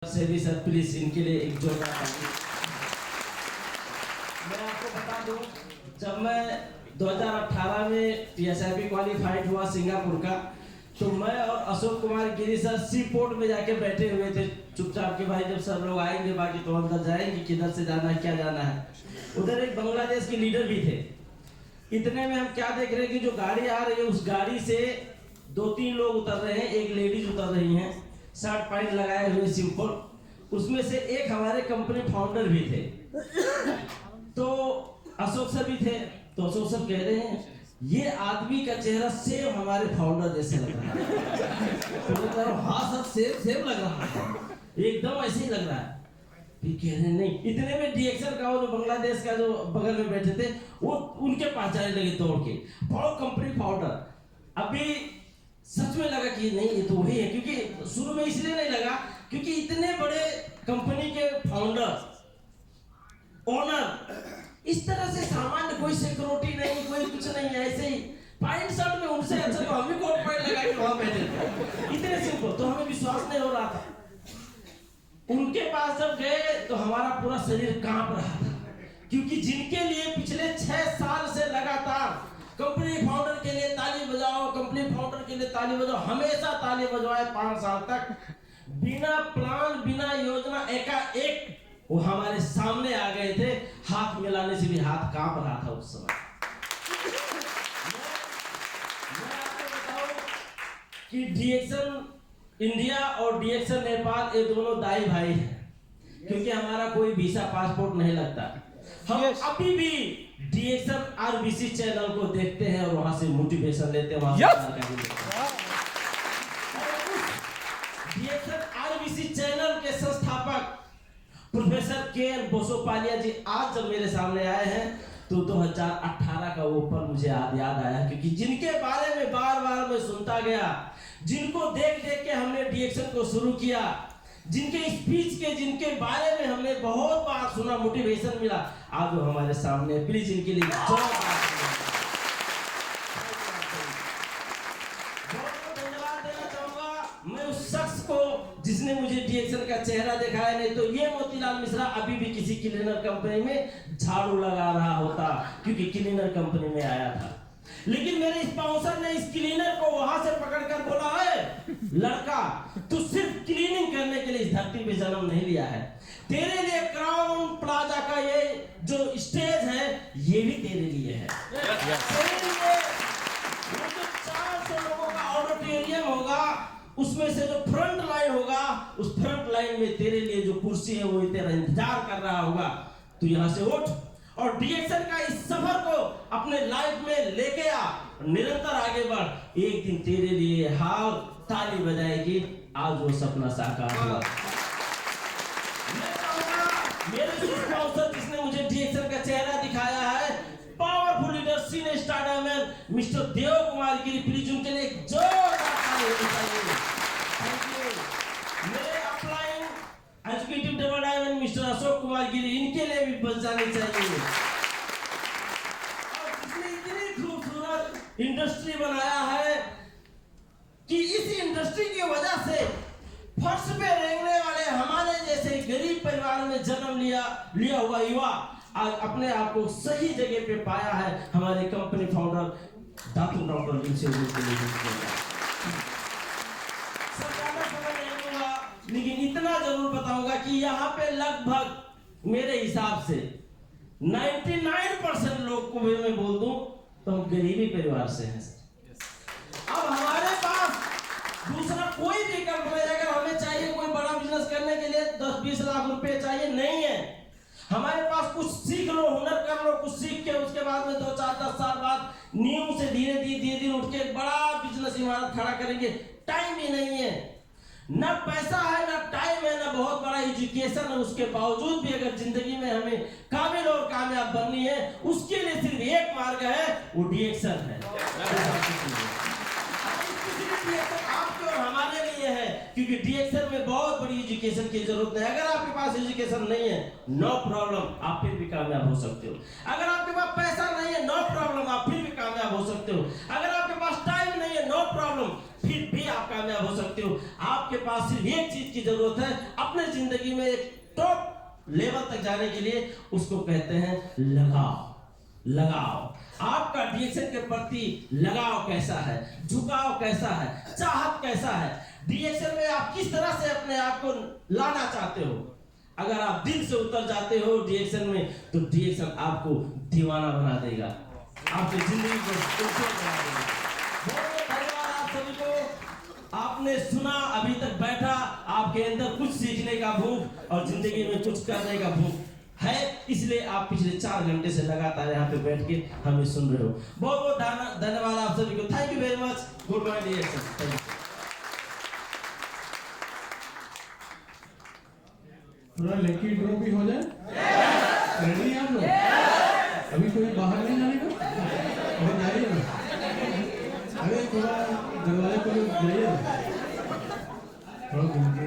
से भी sir please इनके लिए एक जोरदार ताली। मैं आपको बता दूं, जब मैं 2018 में PSIP क्वालिफाइड हुआ सिंगापुर का, तो मैं और अशोक कुमार गिरी सर सी पोर्ट में जाके बैठे हुए थे चुपचाप कि भाई जब सब लोग आएंगे बाकी तो अंदर जाएंगे, किधर से जाना है क्या जाना है। उधर एक बांग्लादेश के लीडर भी थे। इतने में हम क्या देख रहे हैं कि जो गाड़ी आ रही है उस गाड़ी से 2-3 लोग उतर रहे हैं, एक लेडीज उतर रही हैं, शर्ट पैंट लगाए हुए सिंपल। उसमें से एक हमारे कंपनी फाउंडर भी थे, तो अशोक सर भी थे। तो अशोक सर कह रहे हैं ये आदमी का चेहरा सेम हमारे फाउंडर जैसे लग रहा है। तो मैं कह रहा हूं हाँ सर सेम लग रहा है, एकदम ऐसे ही लग रहा है। फिर कह रहे नहीं। इतने में डीएक्सएल का वो जो बांग्लादेश का जो बगल में बैठे थे वो उनके पास जाने लगे दौड़ के, बड़ा कंपनी फाउंडर। अभी सच में लगा कि नहीं ये तो वही है, क्योंकि शुरू में इसलिए नहीं लगा क्योंकि इतने बड़े कंपनी के फाउंडर ओनर इस तरह से सामान्य कोई सिक्योरिटी नहीं, कोई कुछ नहीं है, ऐसे ही पैंट शर्ट में उनसे अच्छा तो हम भी कोट पैंट लगा के वहां बैठे थे, इतने सिंपल। तो हमें विश्वास नहीं हो रहा था। उनके पास जब गए तो हमारा पूरा शरीर कांप रहा था, क्योंकि जिनके लिए पिछले 6 साल से लगातार कंपनी फाउंडर के लिए ताली बजाओ, कंपनी फाउंडर के लिए ताली बजाओ, हमेशा ताली बजवाए 5 साल तक, बिना प्लान बिना योजना एकाएक वो हमारे सामने आ गए थे। हाथ मिलाने से भी हाथ कांप रहा था उस समय। मैं आपको बताऊं कि डीएक्सएल इंडिया और डीएक्सएल नेपाल ये दोनों दाई भाई हैं, क्योंकि हमारा कोई वीसा पासपोर्ट नहीं लगता। हम अभी भी डीएक्सएल आरबीसी चैनल को देखते हैं और वहां से मोटिवेशन लेते हैं। डीएक्सएल आरबीसी चैनल के संस्थापक प्रोफेसर के.एन. बोसोपालिया जी आज जब मेरे सामने आए हैं तो 2018 का वो पल मुझे याद आया, क्योंकि जिनके बारे में बार-बार मैं सुनता गया, जिनको देख के हमने डीएक्सएल को शुरू किया, जिनके स्पीच के जिनके बारे में हमने बहुत बार सुना, मोटिवेशन मिला, आज वो हमारे सामने। प्लीज इनके लिए धन्यवाद देना चाहूंगा मैं उस शख्स को जिसने मुझे डीएक्सएल का चेहरा दिखाया। नहीं तो ये मोतीलाल मिश्रा अभी भी किसी क्लीनर कंपनी में झाड़ू लगा रहा होता, क्योंकि क्लीनर कंपनी में आया था। लेकिन मेरे स्पॉन्सर ने इस क्लीनर को वहां से पकड़कर बोला है लड़का तू सिर्फ क्लीनिंग करने के लिए इस धरती पे जन्म नहीं लिया है, तेरे लिए क्राउन प्लाजा का ये जो स्टेज है ये भी तेरे लिए है। तेरे लिए वो जो 400 लोगों का ऑडिटोरियम होगा उसमें से जो फ्रंट लाइन होगा, उस फ्रंट लाइन में तेरे लिए जो कुर्सी है वो तेरा इंतजार कर रहा होगा। तू यहाँ से उठ और डीएक्सएल का इस सफर को अपने लाइफ में लेके आ, निरंतर आगे बढ़। एक दिन तेरे लिए हाल ताली बजाएगी। आज वो सपना साकार हुआ। मैं कहूंगा मेरे स्पॉन्सर जिसने मुझे डीएक्सएल का चेहरा दिखाया है, powerful leader senior startup man mister Dev Kumar Giri, please उनके लिए जोरदार ताली होनी चाहिए। Thank you. मेरे upline executive double diamond mister Ashok Kumar Giri, इनके लिए भी बच जानी चाहिए। और जिसने इतनी खूबसूरत इंडस्ट्री बनाया है कि इस इंडस्ट्री की वजह से फर्श पे रेंगने वाले हमारे जैसे गरीब परिवार में जन्म लिया हुआ युवा आज अपने आप को सही जगह पे पाया है। हमारे कंपनी फाउंडर दातू डॉक्टर जी से लेकिन इतना जरूर बताऊंगा कि यहाँ पे लगभग मेरे हिसाब से 99% लोग को मैं बोल दूं तो हम गरीबी परिवार से हैं। अब हमारे पास दूसरा कोई विकल्प नहीं। अगर हमें चाहिए कोई बड़ा बिजनेस करने के लिए 10-20 लाख रुपए चाहिए, नहीं है। हमारे पास कुछ सीख लो, हुनर कर लो, कुछ सीख के उसके बाद में 2-4-10 साल बाद नींव से धीरे उठ के बड़ा बिजनेस इमारत खड़ा करेंगे। टाइम ही नहीं है, न पैसा है, न टाइम है, न बहुत बड़ा एजुकेशन है। उसके बावजूद भी अगर जिंदगी में हमें काबिल और कामयाब बननी है, उसके लिए सिर्फ एक मार्ग है, वो डीएक्सएल है। आपके और हमारे लिए है, क्योंकि डीएक्सएल में बहुत बड़ी एजुकेशन की जरूरत है। अगर आपके पास एजुकेशन नहीं है, नो प्रॉब्लम, आप फिर भी कामयाब हो सकते हो। अगर आपके पास पैसा नहीं है, नो प्रॉब्लम, आप फिर भी कामयाब हो सकते हो। अगर आपके पास टाइम नहीं है, नो प्रॉब्लम, फिर भी आप कामयाब हो सकते हो। आपके पास सिर्फ एक चीज की जरूरत है अपने जिंदगी में एक टॉप लेवल तक जाने के लिए, उसको कहते हैं लगाव। लगाव, आपका डीएक्शन के प्रति लगाव कैसा है, झुकाव कैसा है, चाहत कैसा है, डीएक्शन में आप किस तरह से अपने आप को लाना चाहते हो। अगर आप दिल से उतर जाते हो डीएक्शन में, तो डीएक्शन आपको दीवाना बना देगा, आपकी जिंदगी को खूबसूरत बना देगा। बहुत धन्यवाद आप सभी को। आपने सुना, अभी तक बैठा, आपके अंदर कुछ सीखने का भूख और जिंदगी में कुछ करने का भूख है, इसलिए आप पिछले 4 घंटे से लगातार यहाँ पे बैठ के हमें सुन रहे हो। बहुत बहुत धन्यवाद आप सभी को। Thank you very much. Good morning डीएक्शन। थोड़ा लकी ड्रॉ भी हो जाए। रेडी हैं आप लोग? अभी कोई बाहर नहीं जाने का? अरे जाइए ना, अरे थोड़ा दरवाजे पर जाइए, थोड़ा घूम के